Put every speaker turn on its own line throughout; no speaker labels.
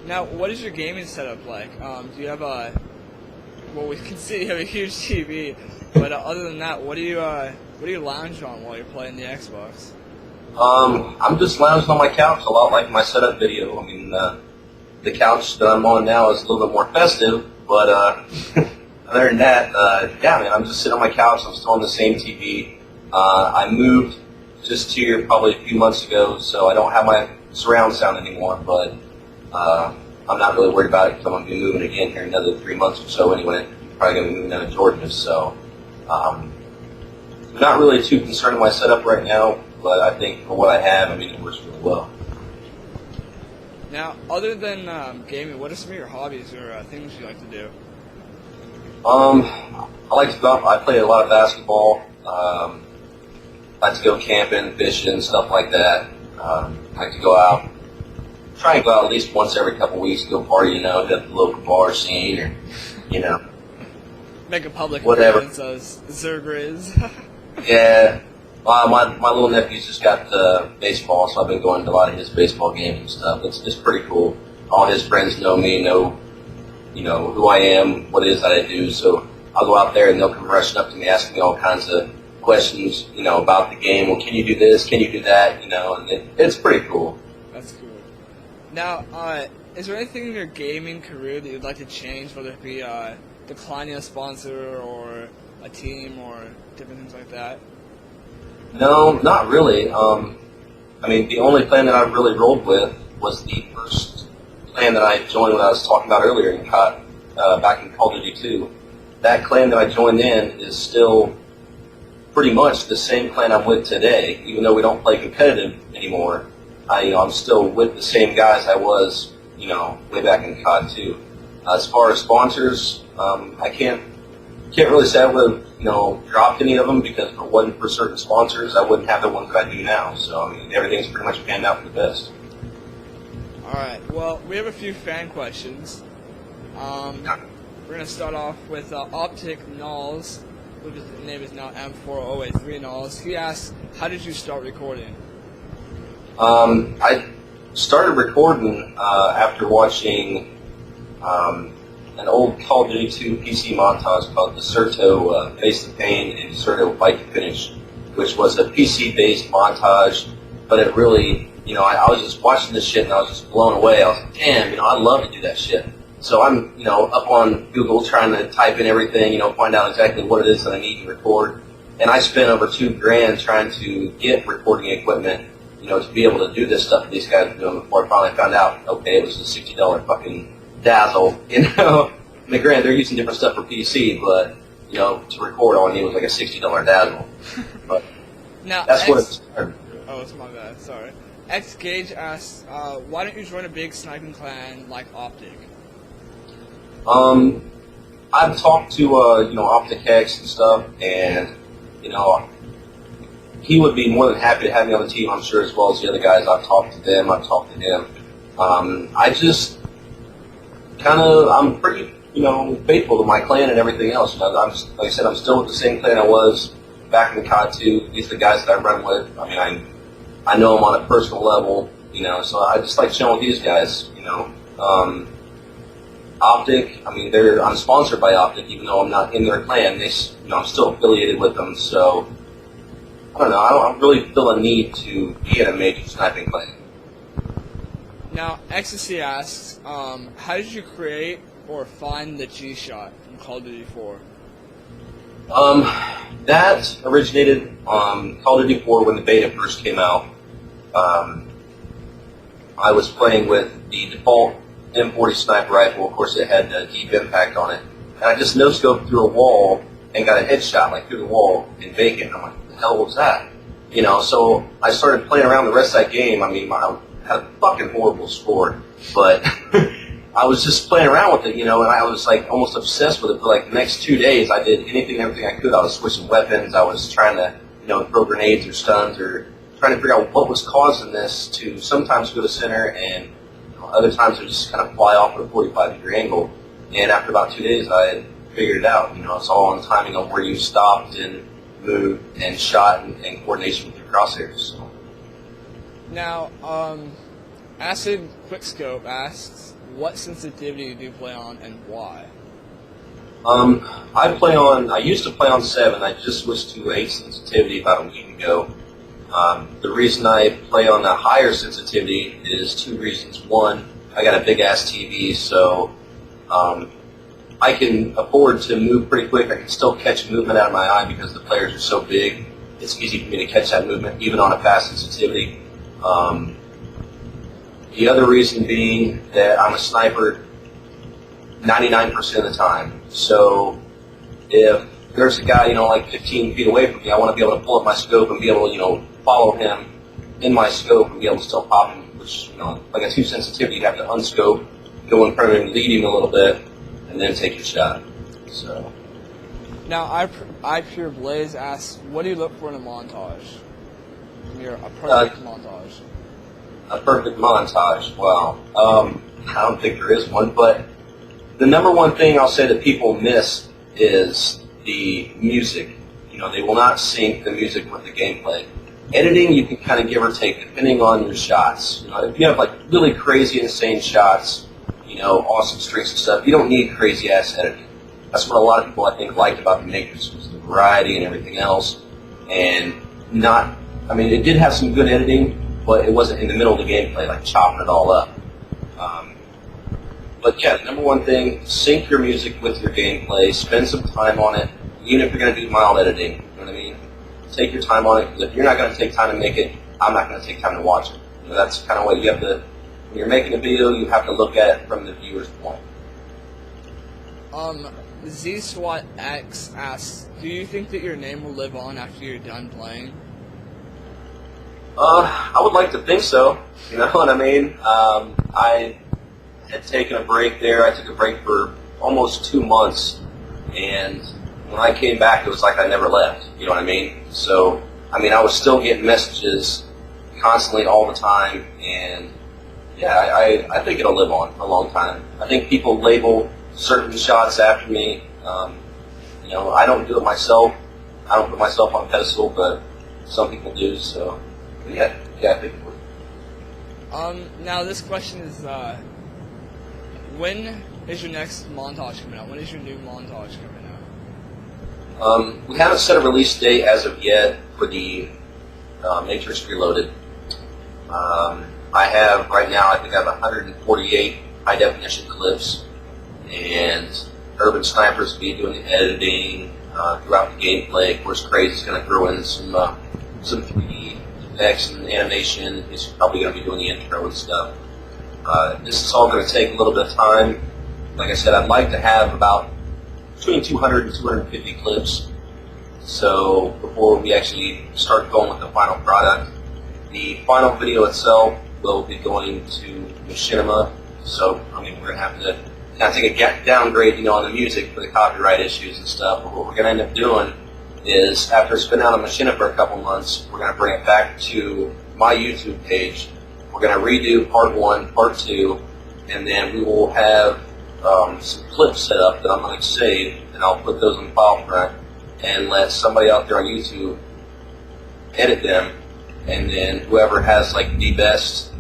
Now, what is your gaming setup like? Do you have a, well, we can see you have a huge TV, but other than that, what do you lounge on while you're playing the Xbox?
I'm just lounging on my couch, a lot like my setup video. I mean, the couch that I'm on now is a little bit more festive, but other than that, yeah, man, I'm just sitting on my couch. I'm still on the same TV. I moved just here probably a few months ago, so I don't have my surround sound anymore, but I'm not really worried about it because I'm going to be moving again here in another 3 months or so anyway. Probably going to be moving down to Georgia, so I'm not really too concerned with my setup right now, but I think for what I have, I mean, it works really well.
Now, other than gaming, what are some of your hobbies or things you like to do?
I like to go out. I play a lot of basketball. I like to go camping, fishing, stuff like that. I like to go out. Try and go out at least once every couple of weeks, go party, hit the local bar scene, or,
Make a public
whatever.
appearance as zzirGrizz.
Yeah. My little nephew's just got baseball, so I've been going to a lot of his baseball games and stuff. It's pretty cool. All his friends know me, know who I am, what it is that I do. So I'll go out there and they'll come rushing up to me, asking me all kinds of questions, about the game. Well, can you do this? Can you do that? And it's pretty cool.
That's cool. Now, is there anything in your gaming career that you'd like to change, whether it be declining a sponsor or a team or different things like that?
No, not really. I mean, the only plan that I really rolled with was the first clan that I joined when I was talking about earlier in back in Call of Duty 2. That clan that I joined in is still pretty much the same clan I'm with today, even though we don't play competitive anymore. I'm still with the same guys I was, way back in COD 2. As far as sponsors, I can't really say I would have, dropped any of them because if it wasn't for certain sponsors, I wouldn't have the ones that I do now. So, I mean, everything's pretty much panned out for the best.
Alright, well, we have a few fan questions. We're going to start off with Optic Knowles, whose name is now M4083 Knowles. He asks, how did you start recording?
I started recording after watching an old Call of Duty 2 PC montage called Deserto Face the Pain and Deserto Fight to Finish, which was a PC-based montage, but it really, I was just watching this shit and I was just blown away. I was like, damn, I'd love to do that shit. So I'm, up on Google trying to type in everything, find out exactly what it is that I need to record. And I spent over $2,000 trying to get recording equipment, to be able to do this stuff that these guys were doing before I finally found out, okay, it was a $60 fucking dazzle, And granted, they're using different stuff for PC, but, to record all I need was like a $60 dazzle. But
now,
that's what it started.
Oh, it's my bad, sorry. X Gage asks, why don't you join a big sniping clan like Optic?
I've talked to, Optic X and stuff, and, he would be more than happy to have me on the team, I'm sure, as well as the other guys. I've talked to them, I've talked to him. I just I'm pretty, faithful to my clan and everything else. Like I said, I'm still with the same clan I was back in COD 2. These are the guys that I run with. I mean, I know them on a personal level, so I just like chilling with these guys, Optic, I mean, I'm sponsored by Optic, even though I'm not in their clan. I'm still affiliated with them, so I don't know. I don't really feel a need to be in a major sniping clan.
Now, Ecstasy asks, how did you create or find the G-Shot from Call of Duty 4?
That originated on Call of Duty 4 when the beta first came out. I was playing with the default M40 sniper rifle. Of course, it had deep impact on it. And I just no-scoped through a wall and got a headshot, through the wall in vacant. I'm like, what the hell was that? So I started playing around the rest of that game. I mean, I had a fucking horrible score, but I was just playing around with it, and I was almost obsessed with it for the next 2 days. I did everything I could. I was switching weapons. I was trying to, throw grenades or stuns or trying to figure out what was causing this to sometimes go to center and other times it would just kind of fly off at a 45-degree angle. And after about 2 days, I had figured it out. It's all on timing on where you stopped and moved and shot and coordination with your crosshairs. So.
Now, Acid Quickscope asks, what sensitivity do you play on and why?
I used to play on 7. I just switched to 8 sensitivity about a week ago. The reason I play on a higher sensitivity is 2 reasons. One, I got a big ass TV, so I can afford to move pretty quick. I can still catch movement out of my eye because the players are so big. It's easy for me to catch that movement even on a fast sensitivity. The other reason being that I'm a sniper 99% of the time. So if there's a guy, like 15 feet away from me, I want to be able to pull up my scope and be able to, follow him in my scope and be able to still pop him, which, like a 2 sensitivity, you have to unscope, go in front of him, lead him a little bit, and then take your shot. So.
Now, I Pure Blaze asks, what do you look for in a montage? A perfect montage.
A perfect montage. Wow. I don't think there is one, but the number one thing I'll say that people miss is the music. They will not sync the music with the gameplay. Editing, you can kind of give or take depending on your shots. If you have like really crazy, insane shots, awesome streaks and stuff, you don't need crazy ass editing. That's what a lot of people I think liked about the Matrix, was the variety and everything else. And it did have some good editing, but it wasn't in the middle of the gameplay, like chopping it all up. But yeah, the number one thing, sync your music with your gameplay, spend some time on it, even if you're going to do mild editing, you know what I mean? Take your time on it, because if you're not going to take time to make it, I'm not going to take time to watch it. That's kind of what you have to, when you're making a video, you have to look at it from the viewer's point.
ZSWATX asks, do you think that your name will live on after you're done playing?
I would like to think so, you know what I mean? I had taken a break there. I took a break for almost 2 months, and when I came back, it was like I never left, you know what I mean? So, I was still getting messages constantly all the time, and yeah, I think it'll live on for a long time. I think people label certain shots after me. I don't do it myself. I don't put myself on a pedestal, but some people do, so yeah, I think it would.
Now this question is, when is your next montage coming out? When is your new montage coming out?
We haven't set a release date as of yet for the Matrix Reloaded. I have, right now, I think I have 148 high-definition clips, and Urban Sniper's will be doing the editing throughout the gameplay. Of course, Grizz is going to throw in some 3D effects and animation. He's probably going to be doing the intro and stuff. This is all going to take a little bit of time. Like I said, I'd like to have about between 200 and 250 clips. So before we actually start going with the final product, the final video itself will be going to Machinima. So we're going to have to kind of take a downgrade, on the music for the copyright issues and stuff. But what we're going to end up doing is, after it's been out on Machinima for a couple months, we're going to bring it back to my YouTube page. We're going to redo part 1, part 2, and then we will have some clips set up that I'm going to save, and I'll put those on the file front and let somebody out there on YouTube edit them, and then whoever has like the best,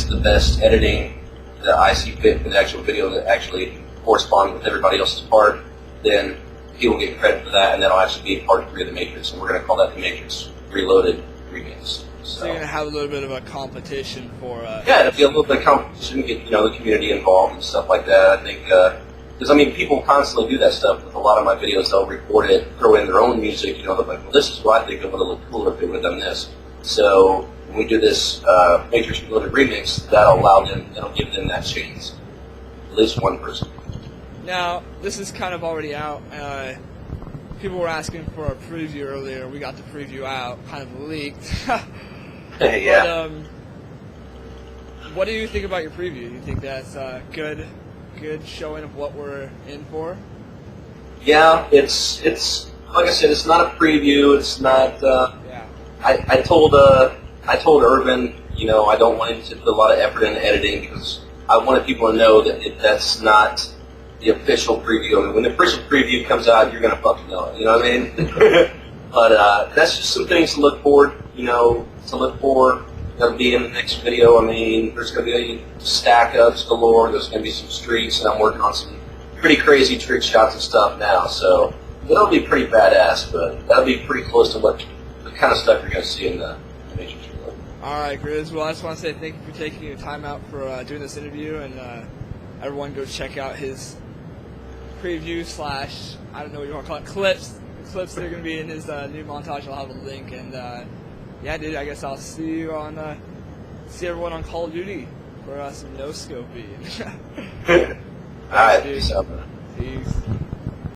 the best editing that I see fit for the actual video that actually corresponds with everybody else's part, then he will get credit for that, and that'll actually be part 3 of the Matrix, and we're going to call that the Matrix Reloaded remix.
So you're going to have a little bit of a competition for...
yeah, it'll be a little bit of competition, get the community involved and stuff like that. I think, because people constantly do that stuff with a lot of my videos. They'll record it, throw in their own music, they're like, well, this is what I think it would have looked cooler if they would have done this. So when we do this Matrix Reloaded remix, that'll give them that chance. At least one person.
Now, this is kind of already out. People were asking for a preview earlier. We got the preview out, kind of leaked.
Yeah.
But, what do you think about your preview? Do you think that's a good showing of what we're in for?
Yeah, it's like I said, it's not a preview. It's not.
Yeah.
I told Urban, I don't want him to put a lot of effort into editing because I wanted people to know that that's not the official preview. When the official preview comes out, you're gonna fucking know it. You know what I mean? But that's just some things to look forward. To look for. that'll be in the next video. I mean, there's going to be stack ups galore. There's going to be some streaks, and I'm working on some pretty crazy trick shots and stuff now. So that'll be pretty badass, but that'll be pretty close to what the kind of stuff you're going to see in the major trailer.
All right, Grizz. Well, I just want to say thank you for taking your time out for doing this interview, and everyone go check out his preview / I don't know what you want to call it, clips. The clips that are going to be in his new montage. I'll have a link, and yeah, dude. I guess I'll see you on see everyone on Call of Duty for some no scoping.
All right,
dude.
peace out.
Peace.